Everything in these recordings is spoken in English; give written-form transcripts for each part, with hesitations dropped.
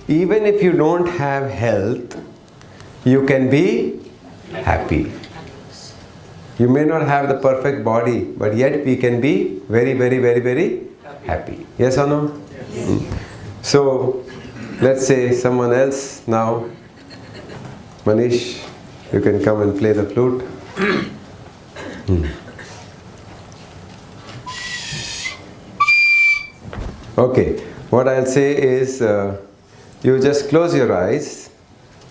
even if you don't have health, you can be happy. You may not have the perfect body, but yet we can be very, very, very, very happy. Yes or no? Yes. So, let's say someone else now. Manish, you can come and play the flute. Okay, what I'll say is you just close your eyes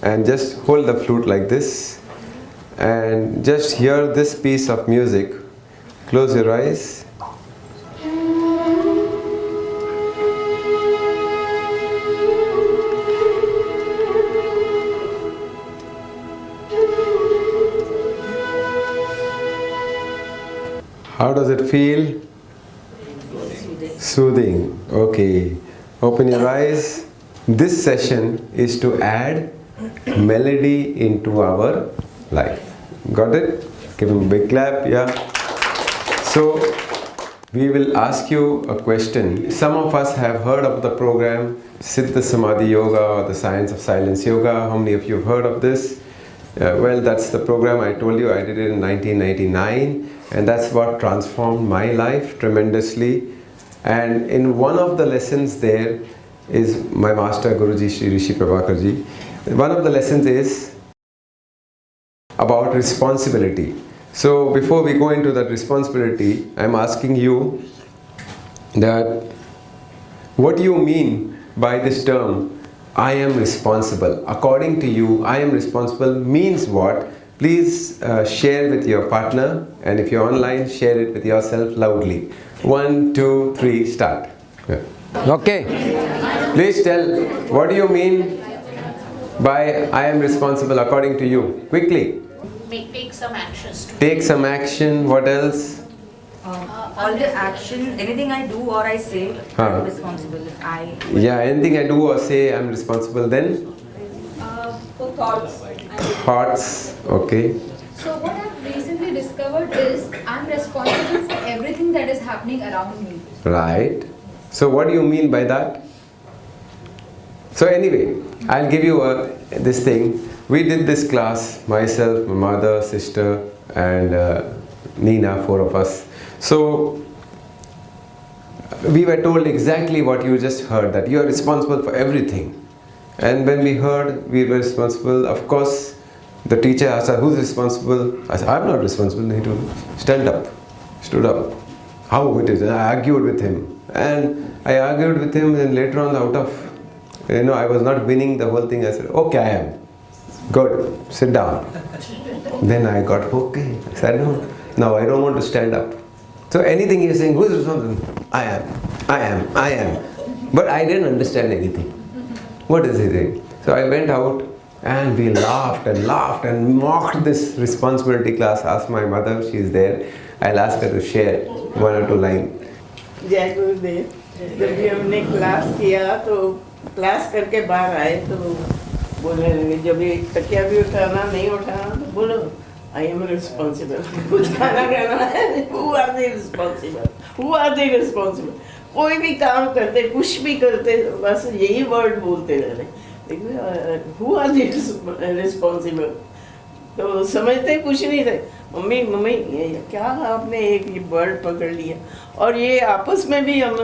and just hold the flute like this and just hear this piece of music. Close your eyes. How does it feel? Soothing. Okay. Open your eyes. This session is to add melody into our life. Got it? Give him a big clap. Yeah. So, we will ask you a question. Some of us have heard of the program Siddha Samadhi Yoga or the Science of Silence Yoga. How many of you have heard of this? Well, that's the program I told you. I did it in 1999. And that's what transformed my life tremendously. And in one of the lessons there is my master Guruji Shri Rishi Prabhakarji. One of the lessons is about responsibility. So before we go into that responsibility, I'm asking you that what do you mean by this term, I am responsible? According to you, I am responsible means what? Please share with your partner, and if you're online, share it with yourself loudly. 1, 2, 3, start. Yeah. Okay. Please tell, what do you mean by I am responsible according to you? Quickly. Take some actions. Take some action. What else? All the action, anything I do or I say, I'm responsible. Yeah, anything I do or say, I'm responsible. Then? For thoughts. Thoughts. Okay. So what I've recently discovered is I'm responsible for everything that is happening around me. Right. So what do you mean by that? So anyway, I'll give you this thing. We did this class, myself, my mother, sister, and Nina, 4 of us. So we were told exactly what you just heard, that you are responsible for everything. And when we heard we were responsible, of course, the teacher asked us, who's responsible? I said, I'm not responsible. He told me, stand up. Stood up. How it is? And I argued with him. And I argued with him, and later on, out of, I was not winning the whole thing. I said, okay, I am. Good. Sit down. Then I got okay. I said, no, I don't want to stand up. So anything he's saying, who's responsible? I am. But I didn't understand anything. What is he saying? So I went out and we laughed and mocked this responsibility class. Asked my mother, she's there. I'll ask her to share 1 or 2 lines. जय गुरुदेव, जब भी हमने class किया तो class करके बाहर आए तो बोलने लगे, जब भी तकिया भी उठाना नहीं उठाना तो बोलो I am responsible. कुछ खाना खाना है, who are they responsible? Who are they responsible? कोई भी काम करते, कुछ भी करते, बस यही वर्ड बोलते रह रहे. देखो, who are they responsible? तो समझते कुछ नहीं थे. मम्मी ये क्या आपने एक ये वर्ड पकड़ लिया, और ये आपस में भी हम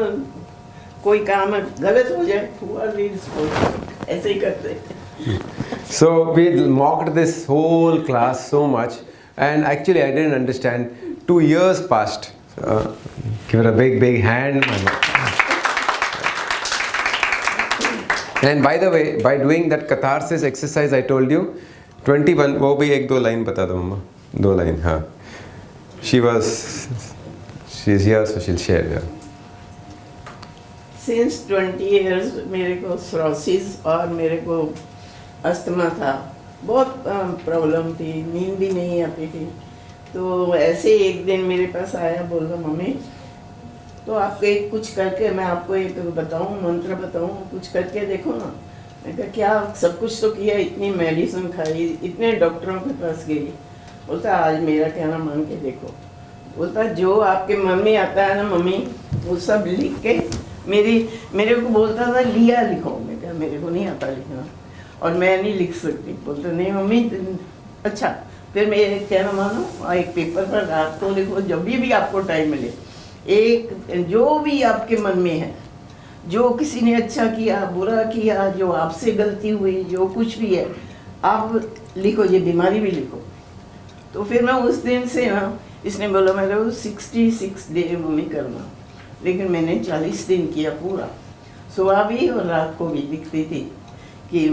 कोई काम गलत हो जाए, who are they responsible? ऐसे ही करते. So we mocked this whole class so much, and actually I didn't understand. 2 years passed. Give it a big hand. And by the way, by doing that catharsis exercise I told you, 21, वो भी 1-2 line बता दो मम्मा. 2 line, हाँ. She's here, so she'll share. Yeah. Since 20 years मेरे को cirrhosis और मेरे को अस्थमा था, बहुत प्रॉब्लम थी, नींद भी नहीं आती थी. तो ऐसे एक दिन मेरे पास आया, बोल रहा मम्मी तो आपको एक कुछ करके मैं आपको एक बताऊं, मंत्र बताऊं, कुछ करके देखो ना. मैं कहा क्या, सब कुछ तो किया, इतनी मेडिसिन खाई, इतने डॉक्टरों के पास गई. बोलता आज मेरा कहना मान के देखो. बोलता जो आपके मन में आता है ना मम्मी, वो सब लिख के मेरे को बोलता था लिया लिखो. मैं कहा दिया, मेरे को नहीं आता लिखना और मैं नहीं लिख सकती। बोलते नहीं मम्मी अच्छा, फिर मैं कहना मानो एक पेपर पर रात को लिखो, जब भी आपको टाइम मिले, एक जो भी आपके मन में है, जो किसी ने अच्छा किया बुरा किया, जो आपसे गलती हुई, जो कुछ भी है आप लिखो, ये बीमारी भी लिखो। तो फिर मैं उस दिन से ना, इसने बोला मेरे को 66 डे मम्मी करना, लेकिन मैंने 40 दिन किया पूरा, सुबह भी और रात को भी लिखती थी कि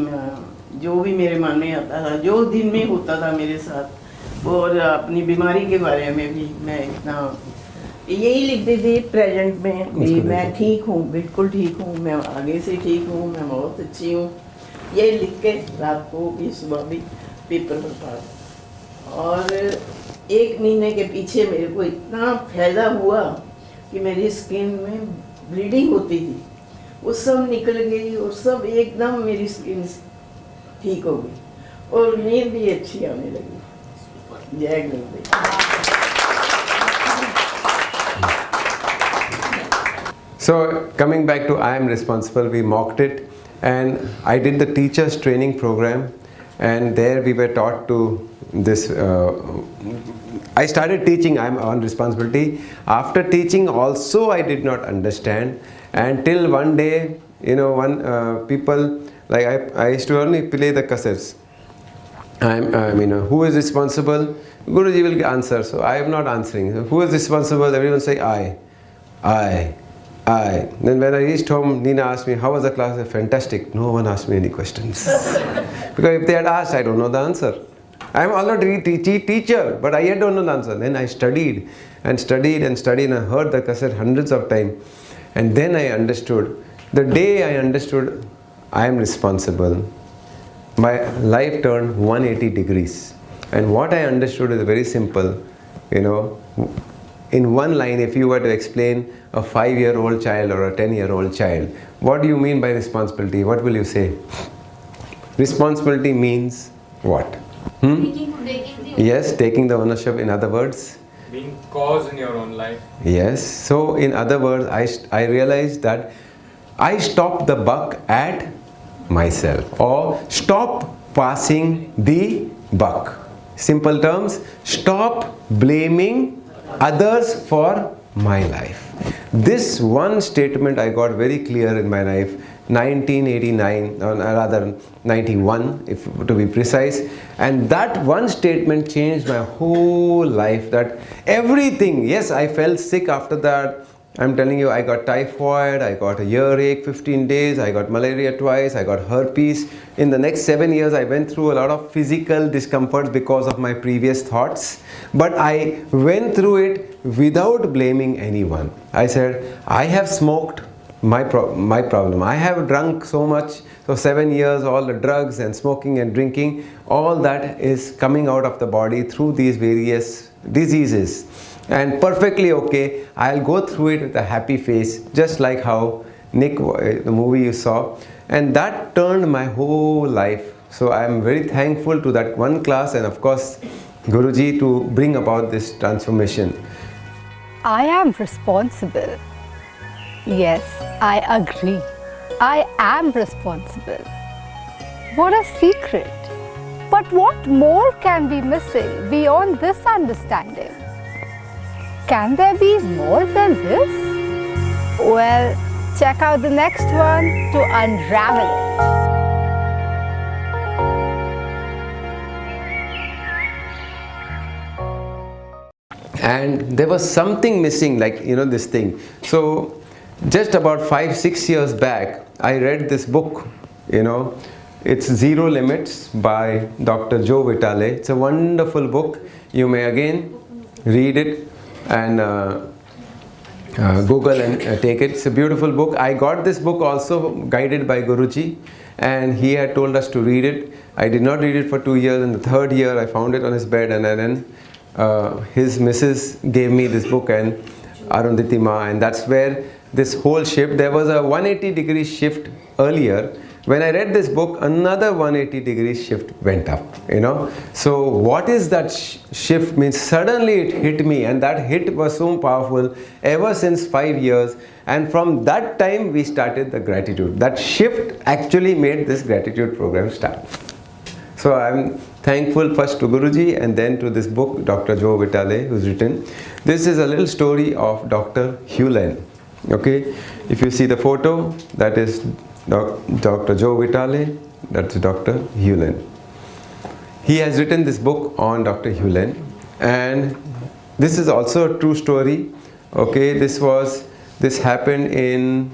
जो भी मेरे मन में आता था, जो दिन में होता था मेरे साथ, और अपनी बीमारी के बारे में भी मैं इतना यही लिखती थी प्रेजेंट में भी, मैं ठीक हूँ, बिल्कुल ठीक हूँ, मैं आगे से ठीक हूँ, मैं बहुत अच्छी हूँ, ये लिख के रात को भी सुबह भी पेपर पर पढ़ा। और एक महीने के पीछे मेरे को इतना फायदा हुआ कि मेरी स्किन में ब्लीडिंग होती थी, वो सब निकल गई और सब एकदम मेरी स्किन ठीक हो गई और नींद भी अच्छी आने लगी। जय गुरुदेव। So coming back to I am responsible, we mocked it, and I did the teachers training program, and there we were taught to this. I started teaching I am on responsibility. After teaching also I did not understand, until one day, one people, like I used to only play the cassettes. Who is responsible? Guruji will answer, so I am not answering. So who is responsible? Everyone say I. Then when I reached home, Nina asked me, how was the class? I said, fantastic. No one asked me any questions. Because if they had asked, I don't know the answer. I am already teacher, but I yet don't know the answer. Then I studied and studied and studied, and I heard the cassette hundreds of times. And then I understood. The day I understood I am responsible, my life turned 180 degrees. And what I understood is very simple. In one line, if you were to explain a 5-year-old child or a 10-year-old child, what do you mean by responsibility? What will you say? Responsibility means what? Yes, taking the ownership, in other words. Being cause in your own life. Yes, so in other words, I realized that I stopped the buck at myself, or stop passing the buck. Simple terms, stop blaming others for my life. This one statement I got very clear in my life, 1989, or rather 91 if to be precise, and that one statement changed my whole life. That everything, yes, I felt sick after that. I'm telling you, I got typhoid, I got a earache 15 days, I got malaria twice, I got herpes. In the next 7 years, I went through a lot of physical discomforts because of my previous thoughts. But I went through it without blaming anyone. I said, I have smoked, my problem. I have drunk so much, so 7 years, all the drugs and smoking and drinking, all that is coming out of the body through these various diseases. And perfectly okay, I'll go through it with a happy face, just like how Nick, the movie you saw, and that turned my whole life. So I am very thankful to that one class, and of course Guruji, to bring about this transformation. I am responsible. Yes, I agree. I am responsible. What a secret! But what more can be missing beyond this understanding? Can there be more than this? Well, check out the next one to unravel it. And there was something missing, like this thing. So just about 5-6 years back, I read this book, it's Zero Limits by Dr. Joe Vitale. It's a wonderful book. You may again read it and Google and take it. It's a beautiful book. I got this book also guided by Guruji, and he had told us to read it. I did not read it for 2 years, and the third year I found it on his bed, and then his missus gave me this book, and Arundhati Ma, and that's where this whole shift, there was a 180-degree shift earlier when I read this book, another 180 degrees shift went up, you know. So what is that shift means? Suddenly it hit me, and that hit was so powerful ever since 5 years. And from that time we started the gratitude. That shift actually made this gratitude program start. So I'm thankful first to Guruji and then to this book, Dr. Joe Vitale, who's written. This is a little story of Dr. Hewlett. Okay, if you see the photo, that is Dr. Joe Vitale, that's Dr. Hewlett. He has written this book on Dr. Hewlett, and this is also a true story. Okay, this happened in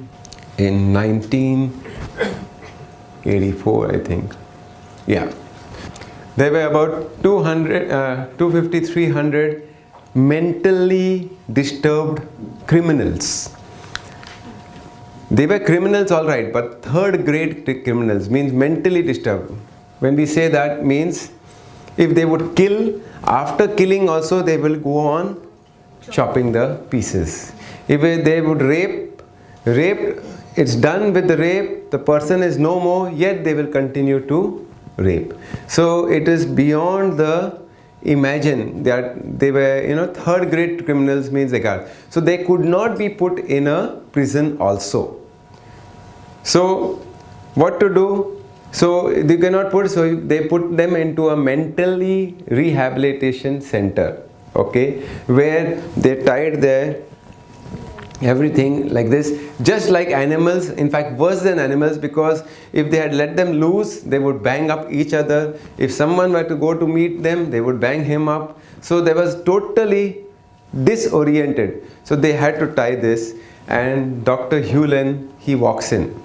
1984, I think. Yeah, there were about 250, 300 mentally disturbed criminals. They were criminals, all right, but third grade criminals, means mentally disturbed. When we say that, means if they would kill, after killing also they will go on chopping the pieces. If they would rape, it's done with the rape, the person is no more, yet they will continue to rape. So it is beyond the imagine that they were, you know, third grade criminals, means they got. So they could not be put in a prison also. So what to do? So they cannot put, so they put them into a mentally rehabilitation center, okay, where they tied their everything like this, just like animals, in fact worse than animals, because if they had let them loose, they would bang up each other. If someone were to go to meet them, they would bang him up. So they was totally disoriented. So they had to tie this, and Dr. Hewlett, he walks in.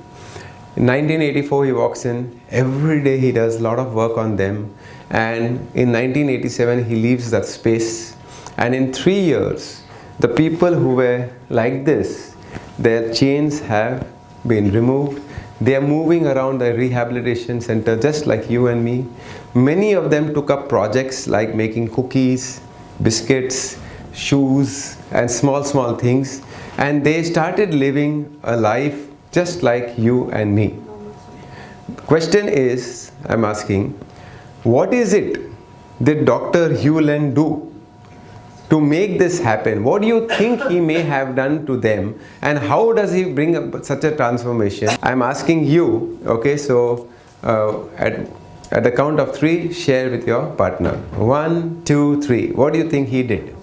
In 1984 he walks in. Every day he does a lot of work on them, and in 1987 he leaves that space, and in 3 years the people who were like this, their chains have been removed. They are moving around the rehabilitation center just like you and me. Many of them took up projects like making cookies, biscuits, shoes, and small things, and they started living a life just like you and me. Question is, I'm asking, what is it that Dr. Hewlett do to make this happen? What do you think he may have done to them, and how does he bring up such a transformation? I'm asking you, okay, so at the count of 3, share with your partner. 1, 2, 3. What do you think he did?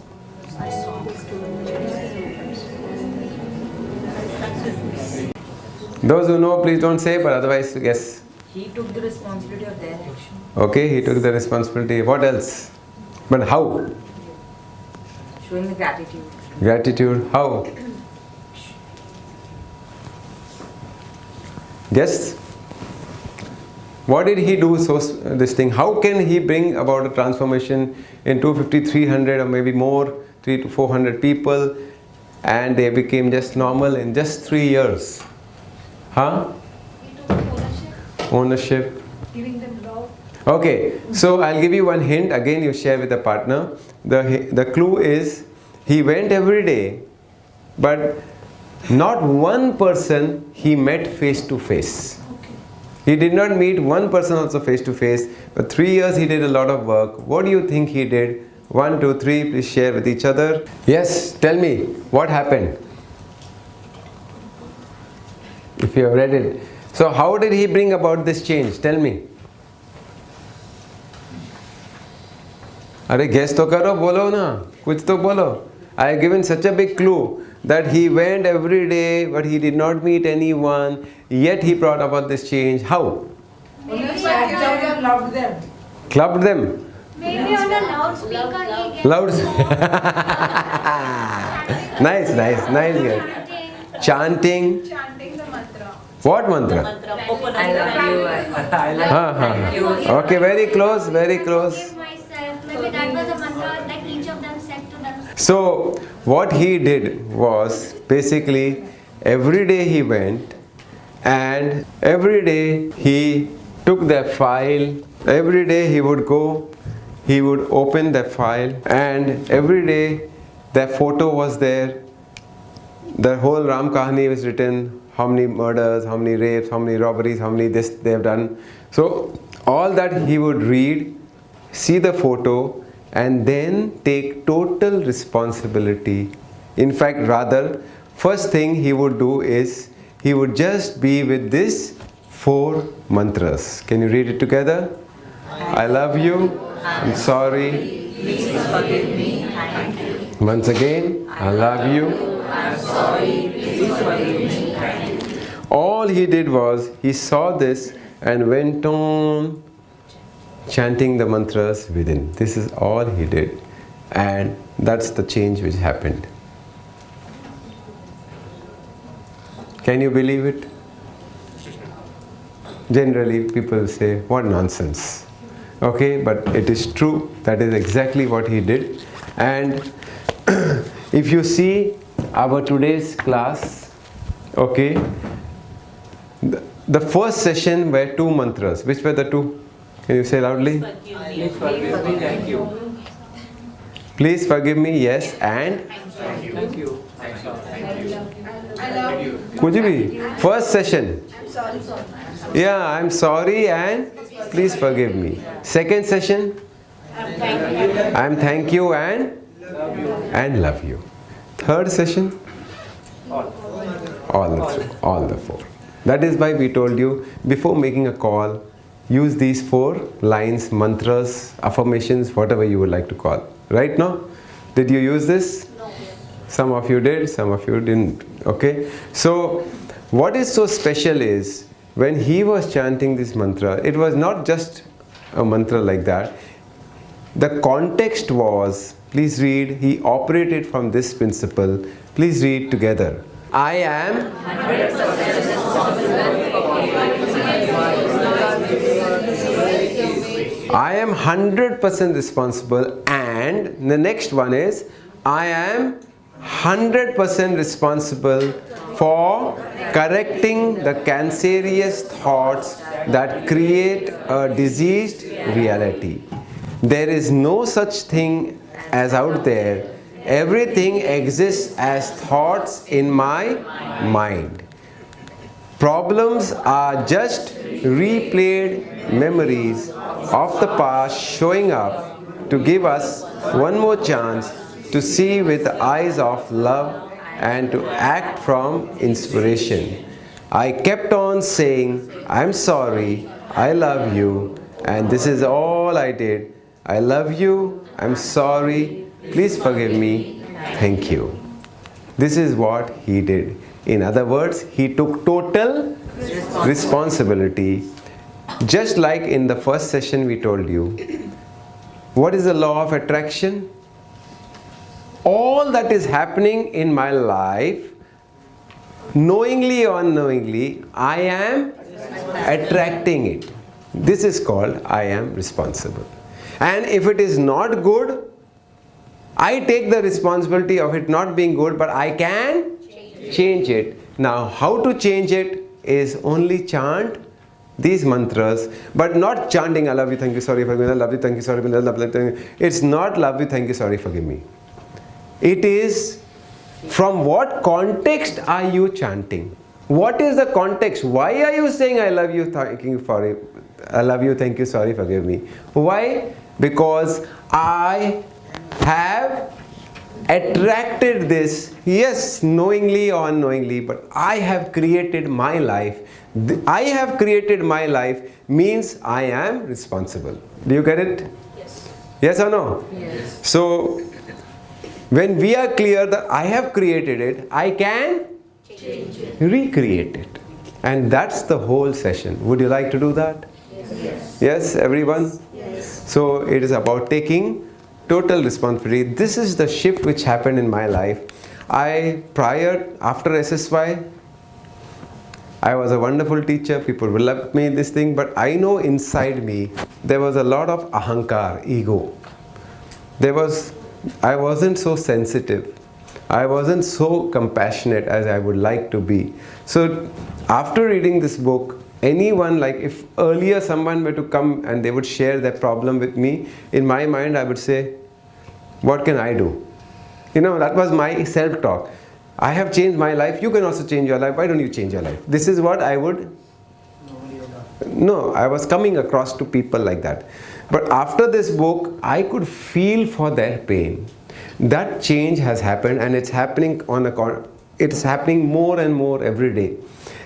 Those who know, please don't say, but otherwise, guess. He took the responsibility of their action. Okay, he took the responsibility. What else? But how? Showing the gratitude. Gratitude, how? Guess? What did he do this thing? How can he bring about a transformation in 250, 300 or maybe more, 300 to 400 people, and they became just normal in just 3 years? Huh? He took ownership, Ownership. giving them love. Okay, so I'll give you one hint. Again, you share with a partner. The clue is, he went every day, but not one person he met face to face. He did not meet one person also face to face, but 3 years he did a lot of work. What do you think he did? 1, 2, 3, please share with each other. Yes, tell me, what happened? If you have read it. So how did he bring about this change? Tell me. अरे guess तो करो, बोलो ना, कुछ तो बोलो. I have given such a big clue that he went every day, but he did not meet anyone, yet he brought about this change. How? Loved them. Clubbed them. Maybe on a loudspeaker he gets Loud. Nice girl. Chanting. chanting the mantra. What mantra? I love you. Thank you. Okay, very close, very close. Give myself. Maybe that was a mantra that each of them said to them. So what he did was, basically every day he went, and every day he took that file. Every day he would go, he would open that file, and every day that photo was there. The whole Ram Kahani was written, how many murders, how many rapes, how many robberies, how many this they have done. So all that he would read, see the photo, and then take total responsibility. In fact, rather, first thing he would do is he would just be with this 4 mantras. Can you read it together? I love you. I'm sorry. Please forgive me. Thank you. Once again, I love you. I'm sorry. Please forgive me. Thank you. All he did was he saw this and went on chanting the mantras within. This is all he did, and that's the change which happened. Can you believe it? Generally people say, what nonsense. Okay, but it is true. That is exactly what he did. And if you see our today's class, okay, the first session were 2 mantras. Which were the 2? Can you say loudly? Please forgive me. Thank you. Please forgive me, yes, and Thank you. कुछ भी. First session. Yeah, I'm sorry and please forgive me. Second session. I'm thank you and love you. Third session. All the 4. That is why we told you before making a call, use these 4 lines, mantras, affirmations, whatever you would like to call. Right now? Did you use this? No. Some of you did, some of you didn't. Okay? So, what is so special is, when he was chanting this mantra, it was not just a mantra like that. The context was, please read, he operated from this principle. Please read together. I am 100% responsible I am 100% responsible, and the next one is I am 100% responsible for correcting the cancerous thoughts that create a diseased reality. There is no such thing as out there. Everything exists as thoughts in my mind. Problems are just replayed memories of the past showing up to give us one more chance to see with the eyes of love and to act from inspiration. I kept on saying, I'm sorry, I love you, and this is all I did. I love you, I'm sorry, please forgive me, thank you. This is what he did. In other words, he took total responsibility. Just like in the first session we told you, what is the law of attraction? All that is happening in my life, knowingly or unknowingly, I am attracting it. This is called I am responsible. And if it is not good, I take the responsibility of it not being good, but I can change it. Now, how to change it is only chant these mantras, but not chanting I love you, thank you, sorry, forgive me, I love you, thank you, sorry, forgive me, I love you, thank you. It's not love you, thank you, sorry, forgive me. It is from what context are you chanting? What is the context? Why are you saying I love you, thank you, sorry, I love you, thank you, sorry, forgive me? Why? Because I have attracted this, yes, knowingly or unknowingly, but I have created my life. I have created my life means I am responsible. Do you get it? Yes. Yes or no? Yes. So, when we are clear that I have created it, I can recreate it. And that's the whole session. Would you like to do that? Yes. Yes, everyone? Yes. So, it is about taking total responsibility. This is the shift which happened in my life. After SSY, I was a wonderful teacher, people will love me this thing, but I know inside me there was a lot of ahankar, ego. I wasn't so sensitive. I wasn't so compassionate as I would like to be. So after reading this book, anyone, like if earlier someone were to come and they would share their problem with me, in my mind I would say, what can I do? You know, that was my self-talk. I have changed my life, you can also change your life, why don't you change your life? This is what I would, no, I was coming across to people like that. But after this book, I could feel for their pain. That change has happened, and it's happening it's happening more and more every day.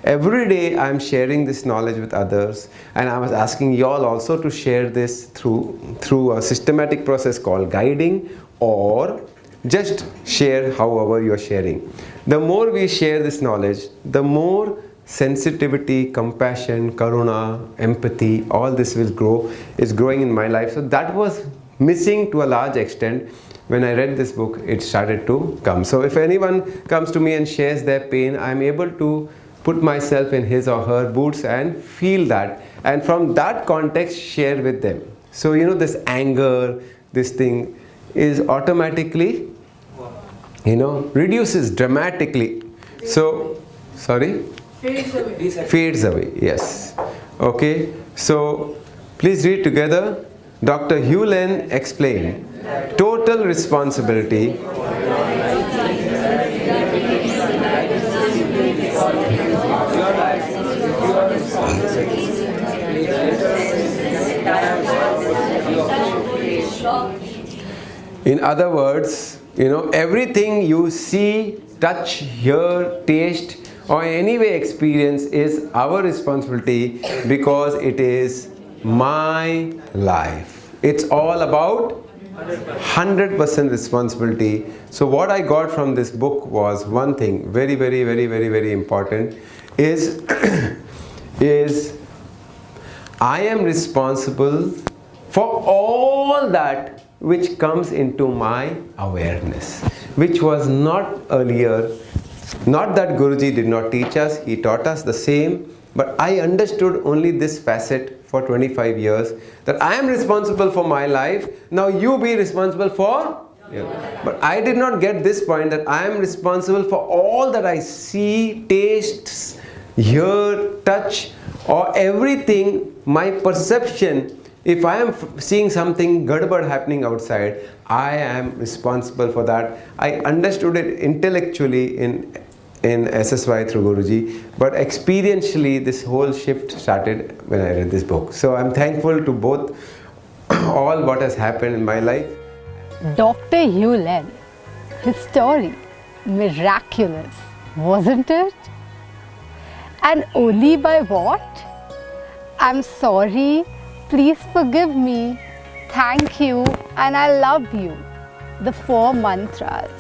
Every day I'm sharing this knowledge with others, and I was asking you all also to share this through a systematic process called guiding, or just share however you're sharing. The more we share this knowledge, the more sensitivity, compassion, karuna, empathy, all this will grow, is growing in my life. So that was missing to a large extent. When I read this book, it started to come. So if anyone comes to me and shares their pain, I'm able to put myself in his or her boots and feel that, and from that context share with them. So this anger, this thing is automatically reduces dramatically. So sorry, fades away. Yes. Okay, so please read together. Dr. Hugh Len explained total responsibility in other words, everything you see, touch, hear, taste, or anyway experience is our responsibility, because it is my life. It's all about 100% responsibility. So what I got from this book was one thing, very, very, very, very, very important, is I am responsible for all that which comes into my awareness, which was not earlier. Not that Guruji did not teach us, he taught us the same, but I understood only this facet for 25 years, that I am responsible for my life, now you be responsible for your life. But I did not get this point, that I am responsible for all that I see, taste, hear, touch, or everything, my perception. If I am seeing something gadbad happening outside, I am responsible for that. I understood it intellectually in SSY through Guruji, but experientially this whole shift started when I read this book. So I'm thankful to both, all what has happened in my life. Dr. Hugh Len, his story, miraculous, wasn't it? And only by what? I'm sorry, please forgive me, thank you, and I love you. The 4 mantras.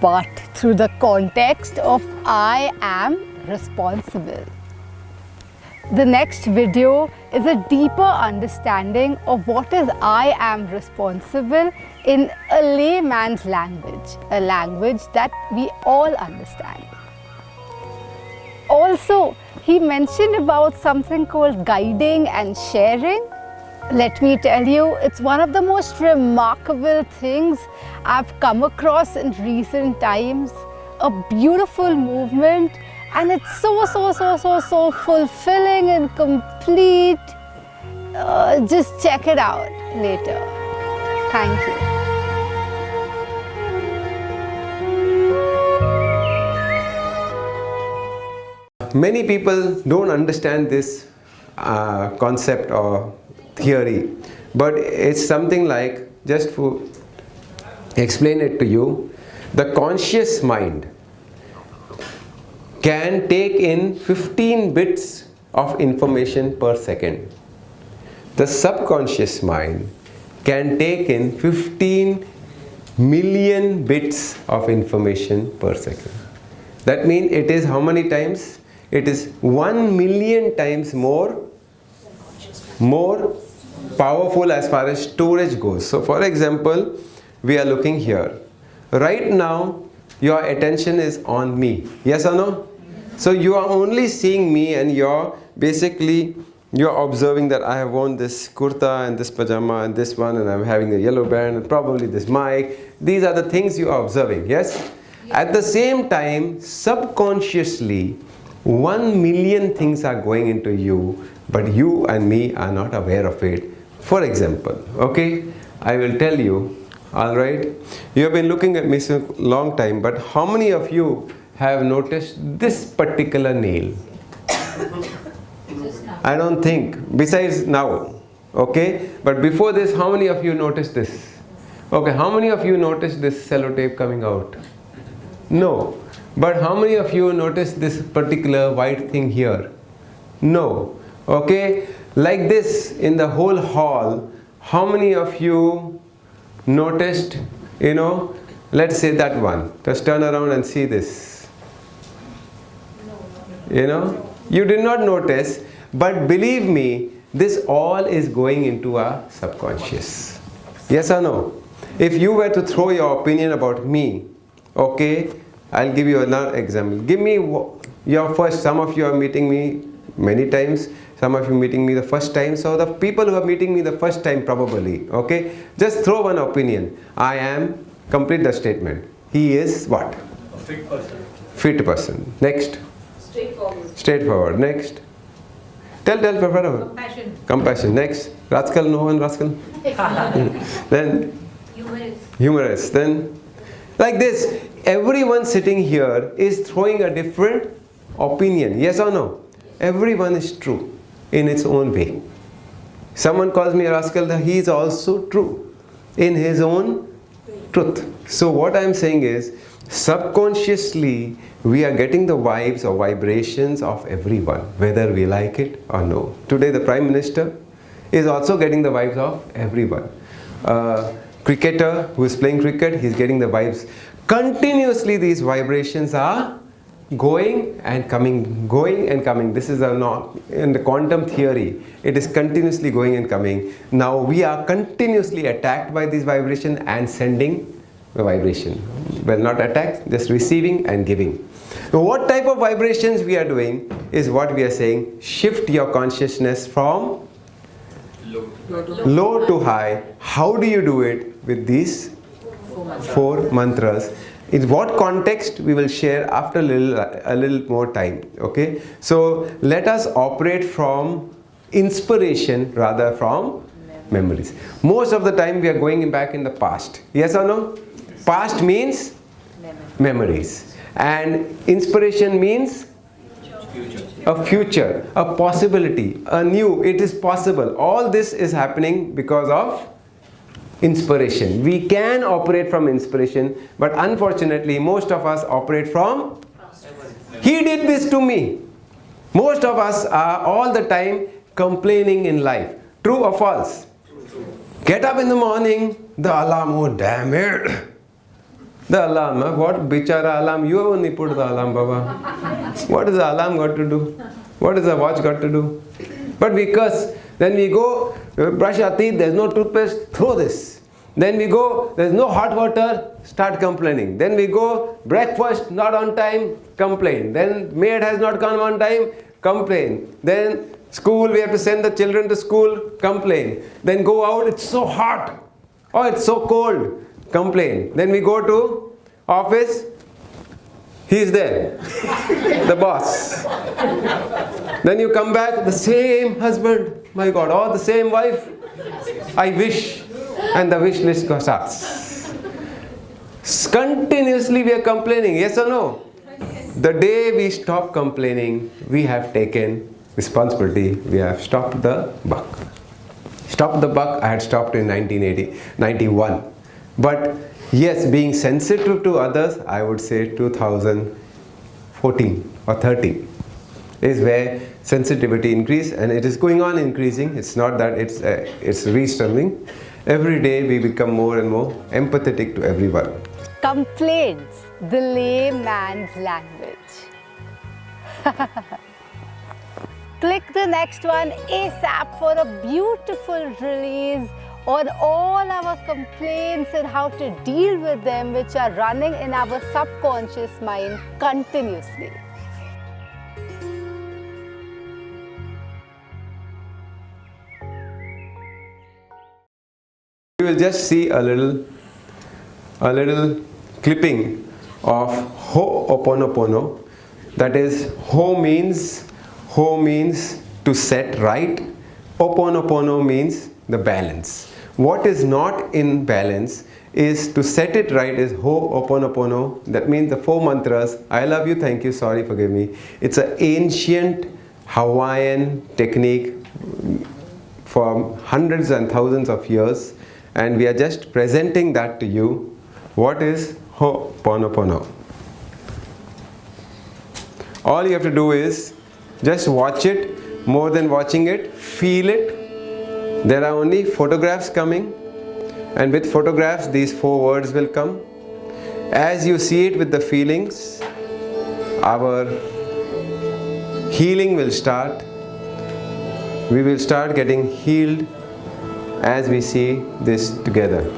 But through the context of I am responsible. The next video is a deeper understanding of what is I am responsible in a layman's language, a language that we all understand. Also, he mentioned about something called guiding and sharing. Let me tell you, it's one of the most remarkable things I've come across in recent times. A beautiful movement, and it's so fulfilling and complete. Just check it out later. Thank you. Many people don't understand this concept or theory, but it's something like, just to explain it to you, the conscious mind can take in 15 bits of information per second. The subconscious mind can take in 15 million bits of information per second. That means it is how many times? It is 1 million times more powerful as far as storage goes. So for example, we are looking here. Right now, your attention is on me. Yes or no? So you are only seeing me, and you're observing that I have worn this kurta and this pajama and this one, and I'm having a yellow band and probably this mic. These are the things you are observing, yes? At the same time, subconsciously, 1 million things are going into you, but you and me are not aware of it. For example, okay, I will tell you, Alright? You have been looking at me for a long time, but how many of you have noticed this particular nail? I don't think. Besides now. Okay? But before this, how many of you noticed this? Okay, how many of you noticed this sellotape coming out? No. But how many of you noticed this particular white thing here? No. Okay? Like this, in the whole hall, how many of you noticed, let's say that one. Just turn around and see this. You did not notice, but believe me, this all is going into our subconscious. Yes or no? If you were to throw your opinion about me, okay, I'll give you another example. Give me your first, some of you are meeting me many times, some of you meeting me the first time. So the people who are meeting me the first time probably, okay, just throw one opinion. I am, complete the statement. He is what? A fit person. Fit person. Next. Straightforward. Straightforward. Next. Tell, whatever. Compassion. Compassion. Next. Rascal, no one rascal. Then. Humorous. Then. Like this. Everyone sitting here is throwing a different opinion. Yes or no? Everyone is true in its own way. Someone calls me a rascal, he is also true in his own truth. So what I am saying is, subconsciously we are getting the vibes or vibrations of everyone, whether we like it or no. Today the Prime Minister is also getting the vibes of everyone. Cricketer who is playing cricket, he is getting the vibes. Continuously these vibrations are going and coming, going and coming. This is in the quantum theory. It is continuously going and coming. Now we are continuously attacked by this vibration and sending the vibration. Well, not attacked, just receiving and giving. Now, what type of vibrations we are doing is what we are saying. Shift your consciousness from low to high. How do you do it? With these 4 mantras. In what context we will share after a little more time. Okay, so let us operate from inspiration rather from memories. Most of the time we are going back in the past. Yes or no? Past means memories, and inspiration means a future, a possibility, a new. It is possible. All this is happening because of inspiration. We can operate from inspiration, but unfortunately most of us operate from he did this to me. Most of us are all the time complaining in life. True or false? Get up in the morning, the alarm, oh damn it. The alarm, what bichara alarm? You only put the alarm, Baba. What is the alarm got to do? What is the watch got to do? But we curse. Then we go, brush our teeth, there's no toothpaste, throw this. Then we go, there's no hot water, start complaining. Then we go, breakfast not on time, complain. Then maid has not come on time, complain. Then school, we have to send the children to school, complain. Then go out, it's so hot. Oh, it's so cold, complain. Then we go to office, he's there, the boss. Then you come back, the same husband, my God, or the same wife. I wish, and the wish list starts. Continuously we are complaining, yes or no? The day we stop complaining, we have taken responsibility, we have stopped the buck. Stopped the buck, I had stopped in 1991. But yes, being sensitive to others, I would say 2014 or 13 is where sensitivity increased, and it is going on increasing. It's not that it's reached something. Every day we become more and more empathetic to everyone. Complaints, the layman's language. Click the next one ASAP for a beautiful release on all our complaints and how to deal with them, which are running in our subconscious mind continuously. You will just see a little clipping of Ho'oponopono. That is, Ho means to set right. Oponopono means the balance. What is not in balance is to set it right is Ho'oponopono. That means the 4 mantras. I love you, thank you, sorry, forgive me. It's an ancient Hawaiian technique for hundreds and thousands of years, and we are just presenting that to you. What is Ho'oponopono? All you have to do is just watch it. More than watching it, feel it. There are only photographs coming, and with photographs these 4 words will come. As you see it with the feelings, our healing will start. We will start getting healed as we see this together.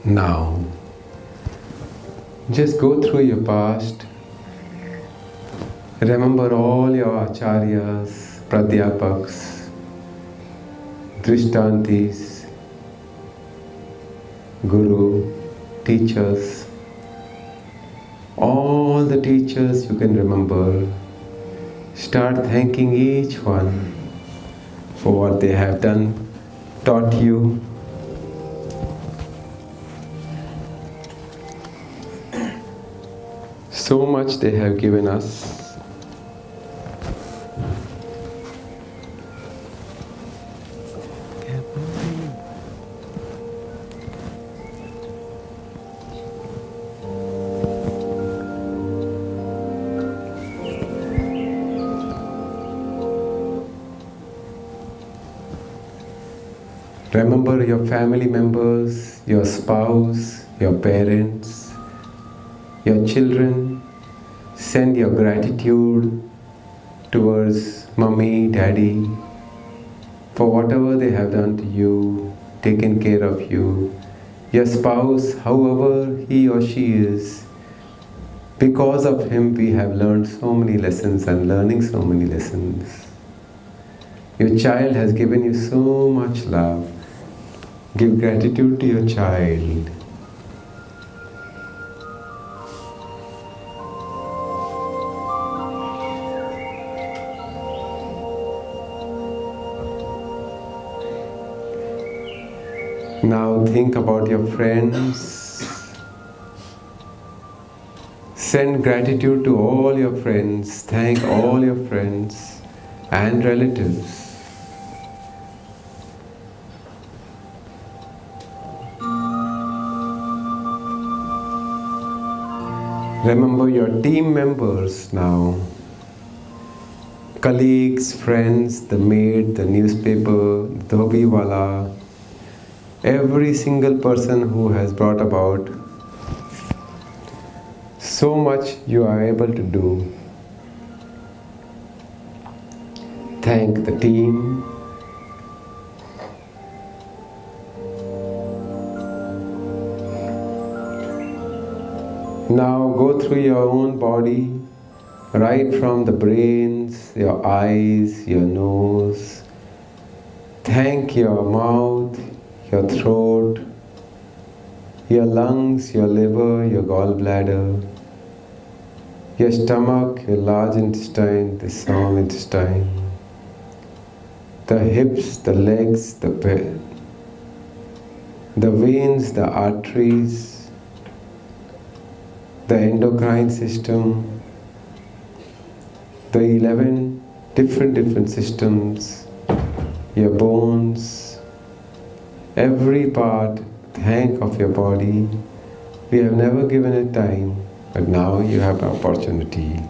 Now, just go through your past. Remember all your acharyas, pradhyapaks, drishtantis, guru, teachers. All the teachers you can remember. Start thanking each one for what they have done, taught you. So much they have given us. Remember your family members, your spouse, your parents, your children. Send your gratitude towards mommy, daddy, for whatever they have done to you, taken care of you. Your spouse, however he or she is, because of him we have learned so many lessons and learning so many lessons. Your child has given you so much love. Give gratitude to your child. Now think about your friends. Send gratitude to all your friends. Thank all your friends and relatives. Remember your team members now. Colleagues, friends, the maid, the newspaper, the dhobi wala. Every single person who has brought about so much you are able to do. Thank the team. Now go through your own body, right from the brains, your eyes, your nose. Thank your mouth, your throat, your lungs, your liver, your gallbladder, your stomach, your large intestine, the small intestine, the hips, the legs, the veins, the arteries, the endocrine system, the 11 different systems, your bones, every part, thank of your body. We have never given it time, but now you have the opportunity.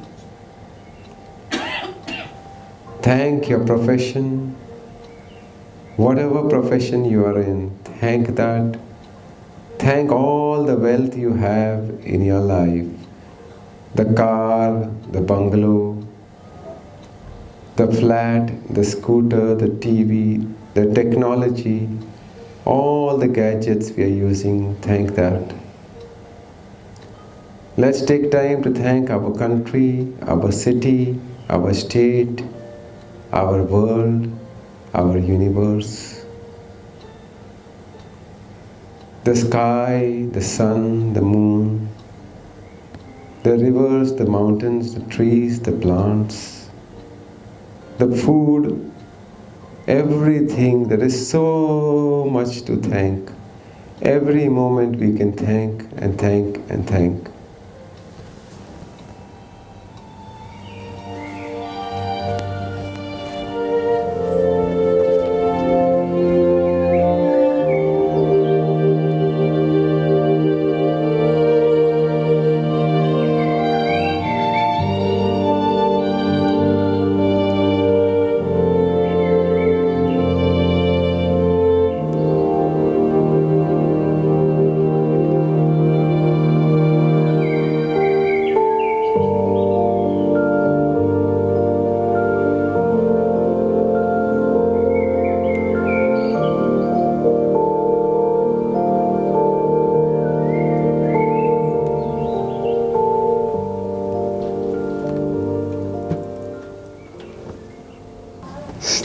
Thank your profession, whatever profession you are in, thank that. Thank all the wealth you have in your life. The car, the bungalow, the flat, the scooter, the TV, the technology, all the gadgets we are using, thank that. Let's take time to thank our country, our city, our state, our world, our universe. The sky, the sun, the moon, the rivers, the mountains, the trees, the plants, the food, everything. There is so much to thank. Every moment we can thank and thank and thank.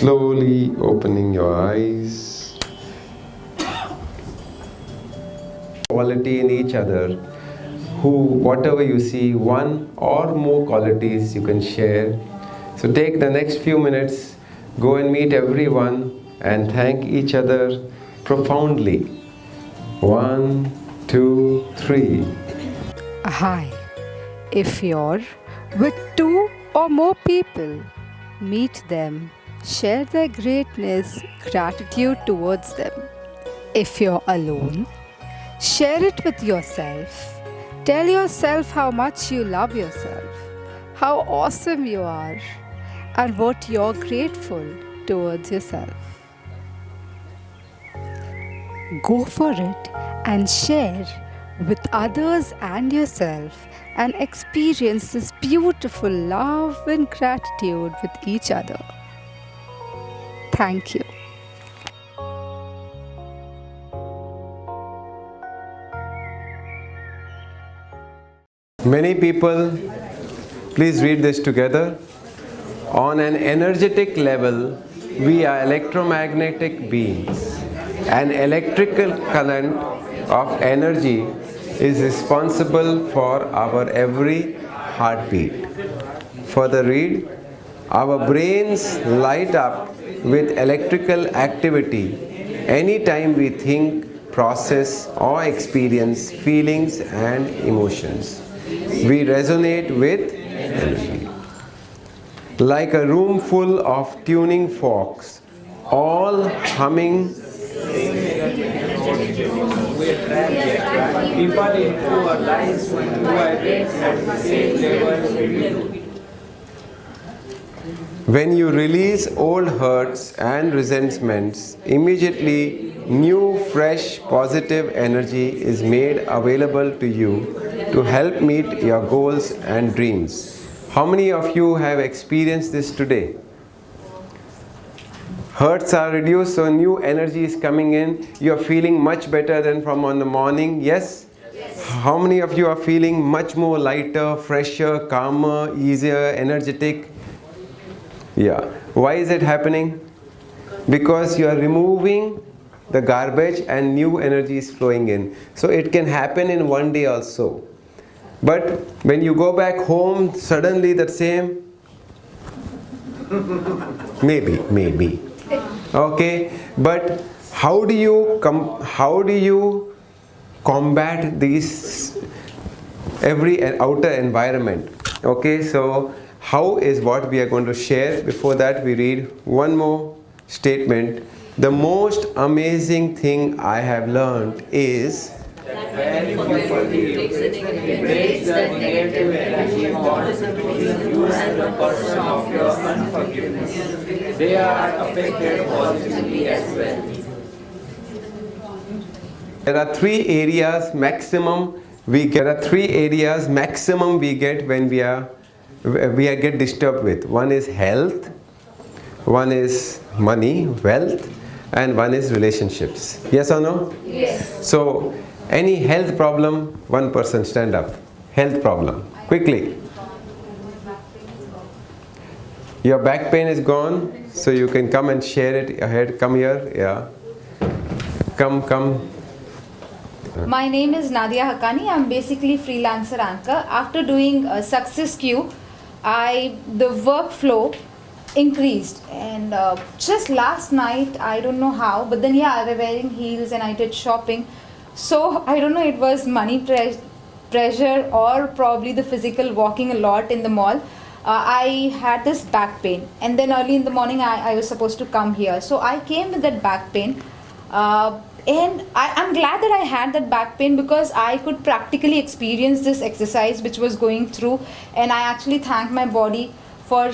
Slowly opening your eyes. Quality in each other. Whatever you see, one or more qualities you can share. So take the next few minutes, go and meet everyone and thank each other profoundly. 1, 2, 3. Hi. If you're with two or more people, meet them, share their greatness, gratitude towards them. If you're alone, share it with yourself. Tell yourself how much you love yourself, how awesome you are, and what you're grateful towards yourself. Go for it and share with others and yourself and experience this beautiful love and gratitude with each other. Thank you. Many people, please read this together. On an energetic level, we are electromagnetic beings. An electrical current of energy is responsible for our every heartbeat. Further read, our brains light up with electrical activity anytime we think, process or experience feelings and emotions. We resonate with energy. Like a room full of tuning forks, all humming People into our lives who vibrate at the same level we do. When you release old hurts and resentments, immediately new, fresh, positive energy is made available to you to help meet your goals and dreams. How many of you have experienced this today? Hurts are reduced, so new energy is coming in. You are feeling much better than from on the morning. Yes? Yes. How many of you are feeling much more lighter, fresher, calmer, easier, energetic? Yeah. Why is it happening? Because you are removing the garbage and new energy is flowing in. So it can happen in one day also. But when you go back home, suddenly the same. Maybe. Okay, but how do you combat these every outer environment? Okay, so how is what we are going to share. Before that, we read one more statement. The most amazing thing I have learned is When you forgive, it breaks the negative energy bonds between you and the person of your unforgiveness. They are affected positively as well. there are three areas maximum we get when we get disturbed with. One is health, one is money, wealth, and one is relationships. Yes or no? Yes. So any health problem, one person stand up. Health problem, quickly. Your back pain is gone, so you can come and share it ahead. Come here, yeah. Come. My name is Nadia Haqqani. I'm basically freelancer anchor. After doing Success Queue, the workflow increased, and just last night, I don't know how, but then I was wearing heels and I did shopping. So I don't know, it was money pressure or probably the physical walking a lot in the mall. I had this back pain, and then early in the morning I was supposed to come here. So I came with that back pain, and I'm glad that I had that back pain because I could practically experience this exercise which was going through, and I actually thank my body for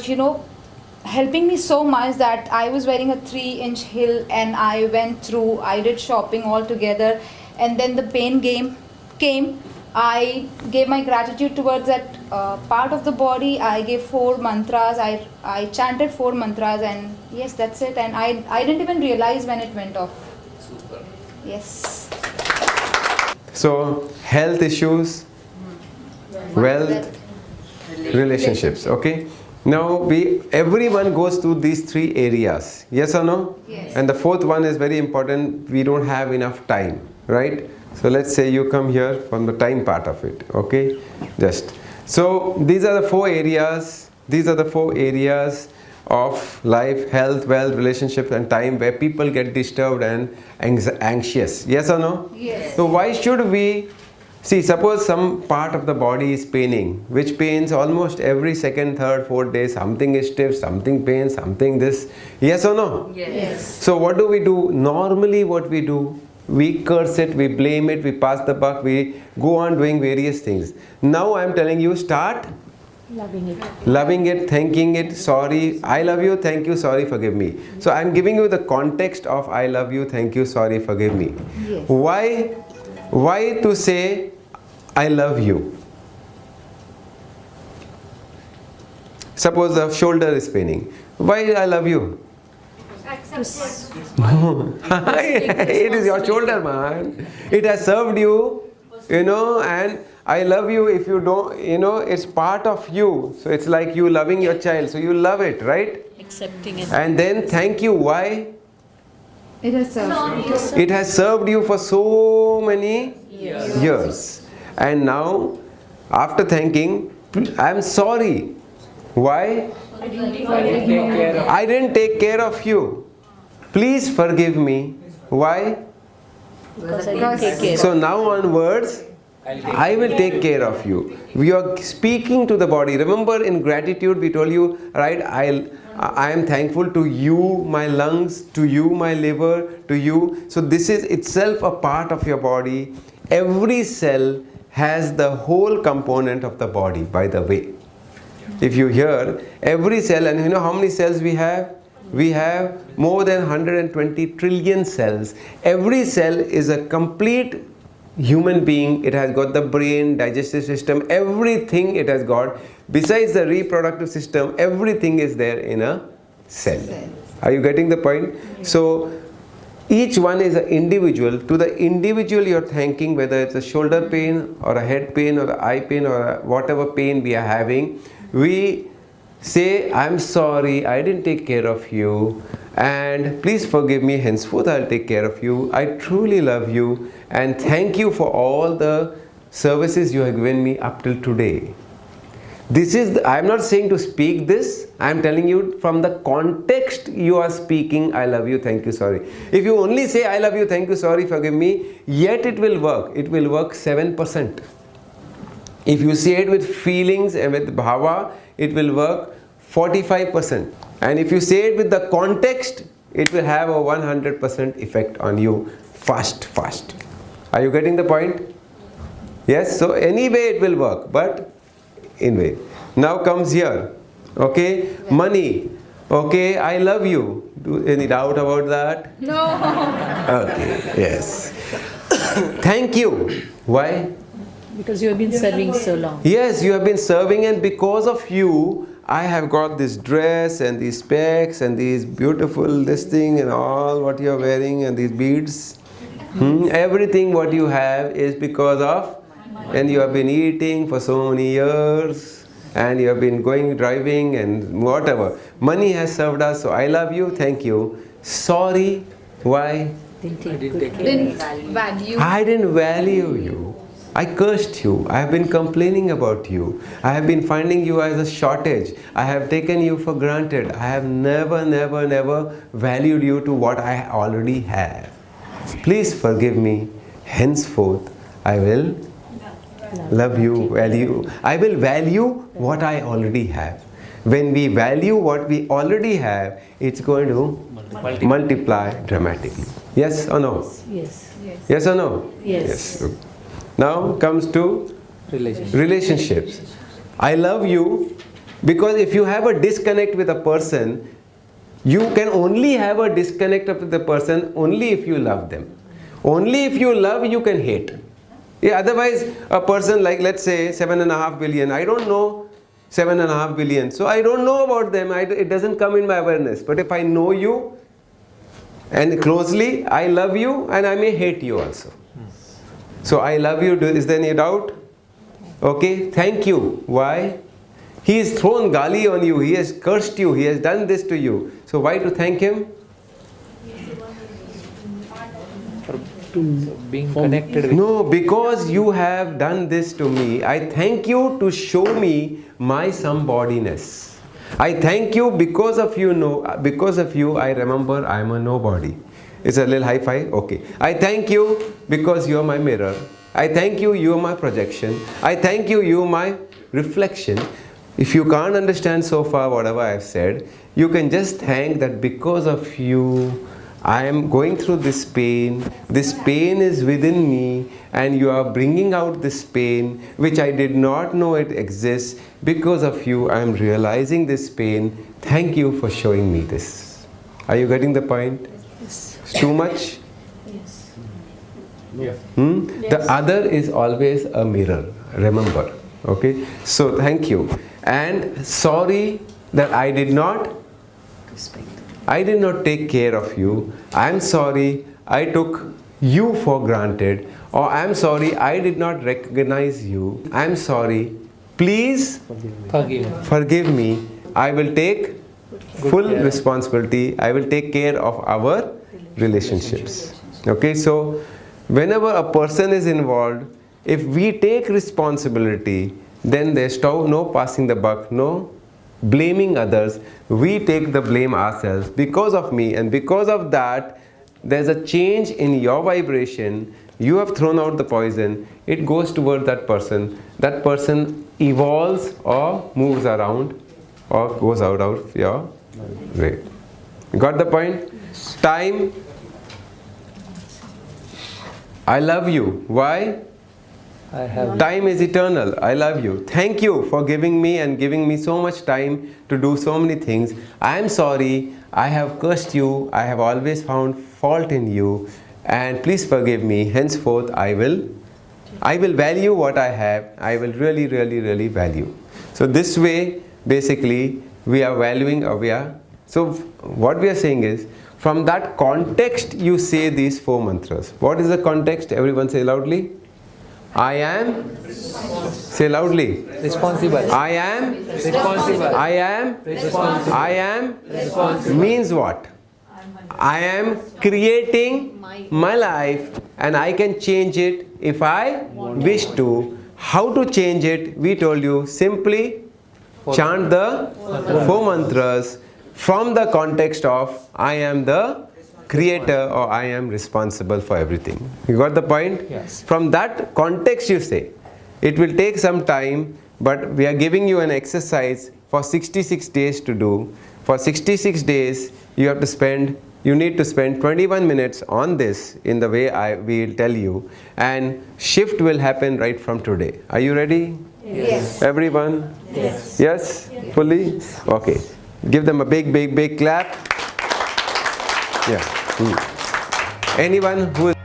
helping me so much that I was wearing a 3-inch heel and I went through, I did shopping all together, and then the pain came. I gave my gratitude towards that part of the body. I gave 4 mantras. I chanted 4 mantras, and yes, that's it. And I didn't even realize when it went off. Super. Yes. So health issues, wealth, relationships. Okay. Now everyone goes through these three areas. Yes or no? Yes. And the fourth one is very important. We don't have enough time, right? So let's say you come here from the time part of it. Okay, just so these are the four areas. These are the four areas of life: health, wealth, relationships, and time, where people get disturbed and anxious. Yes or no? Yes. So why should we? See, suppose some part of the body is paining, which pains almost every second, third, fourth day. Something is stiff, something pains, something this. Yes or no? Yes. So what do? Normally what we do, we curse it, we blame it, we pass the buck, we go on doing various things. Now I am telling you, start loving it, thanking it, sorry, I love you, thank you, sorry, forgive me. So I am giving you the context of I love you, thank you, sorry, forgive me. Yes. Why to say I love you? Suppose the shoulder is paining. Why I love you? Accept it. No. It is your shoulder, man. It has served you, and I love you. If you don't, it's part of you. So it's like you loving your child. So you love it, right? Accepting it. And then thank you. Why? It has served. It has served you for so many years. And now, after thanking, I'm sorry. Why? I didn't take care of you. Please forgive me. Why? Because I didn't take care. So now onwards, I will take care of you. We are speaking to the body. Remember, in gratitude we told you, right? I am thankful to you, my lungs, to you, my liver, to you. So this is itself a part of your body. Every cell has the whole component of the body, by the way. If you hear, every cell, and you know how many cells we have? We have more than 120 trillion cells. Every cell is a complete human being. It has got the brain, digestive system, everything it has got. Besides the reproductive system, everything is there in a cell. Are you getting the point? So each one is an individual. To the individual you're thanking, whether it's a shoulder pain or a head pain or an eye pain or whatever pain we are having, we say, I'm sorry, I didn't take care of you, and please forgive me, henceforth I'll take care of you. I truly love you, and thank you for all the services you have given me up till today. This is, I'm not saying to speak this, I'm telling you from the context you are speaking, I love you, thank you, sorry. If you only say, I love you, thank you, sorry, forgive me, yet it will work. It will work 7%. If you say it with feelings and with bhava, it will work 45%. And if you say it with the context, it will have a 100% effect on you fast. Are you getting the point? Yes, so anyway it will work, but anyway. Now comes here, okay, money. Okay, I love you. Any doubt about that? No. Okay, yes. Thank you. Why? Because you have been serving so long. Yes, you have been serving, and because of you, I have got this dress and these specs and these beautiful this thing and all what you are wearing and these beads. Everything what you have is because of, and you have been eating for so many years, and you have been driving and whatever. Money has served us, so I love you, thank you. Sorry, why? Didn't value. I didn't value you. I cursed you. I have been complaining about you. I have been finding you as a shortage. I have taken you for granted. I have never valued you to what I already have. Please forgive me. Henceforth, I will love you, value. I will value what I already have. When we value what we already have, it's going to multiply dramatically. Yes or no? Yes. Yes or no? Yes. Yes. Now comes to relationships. I love you because if you have a disconnect with a person, you can only have a disconnect with the person only if you love them. Only if you love, you can hate. Yeah, otherwise, a person like, let's say, 7.5 billion, I don't know 7.5 billion, so I don't know about them. It doesn't come in my awareness. But if I know you and closely, I love you and I may hate you also. So I love you. Is there any doubt? Okay, thank you. Why? He has thrown gali on you, he has cursed you, he has done this to you. So why to thank him? Being connected with No, because you have done this to me. I thank you to show me my somebodyness. I thank you because of you. Because of you, I remember I am a nobody. It's a little high five. Okay. I thank you because you are my mirror. I thank you. You are my projection. I thank you. You are my reflection. If you can't understand so far whatever I have said, you can just thank that because of you, I am going through this pain is within me, and you are bringing out this pain which I did not know it exists. Because of you, I am realizing this pain. Thank you for showing me this. Are you getting the point? Yes. It's too much? Yes. Yeah. The other is always a mirror, remember. Okay? So thank you. And sorry that I did not take care of you. I'm sorry I took you for granted. Or I'm sorry I did not recognize you. I'm sorry. Please forgive me. I will take full responsibility. I will take care of our relationships. Okay, so whenever a person is involved, if we take responsibility, then there's no passing the buck, no blaming others. We take the blame ourselves because of me, and because of that there's a change in your vibration. You have thrown out the poison, it goes toward that person evolves or moves around or goes out of your way. Got the point? Time. I love you. Why? Time is eternal. I love you. Thank you for giving me and giving me so much time to do so many things. I am sorry. I have cursed you. I have always found fault in you. And please forgive me. Henceforth, I will value what I have. I will really, really, really value. So this way, basically, we are valuing. So what we are saying is, from that context, you say these 4 mantras. What is the context? Everyone say loudly. I am, say loudly. responsible. I am Responsible. I am Responsible. I am Responsible. means what? I am creating my life, and I can change it if I wish to. How to change it? We told you, simply chant the 4 mantras from the context of I am the creator or I am responsible for everything. You got the point? Yes. From that context you say. It will take some time, but we are giving you an exercise for 66 days to do. For 66 days you need to spend 21 minutes on this in the way we will tell you, and shift will happen right from today. Are you ready? Yes. Everyone? Yes. Yes? Fully? Okay. Give them a big, big, big clap. Yeah. Anyone who is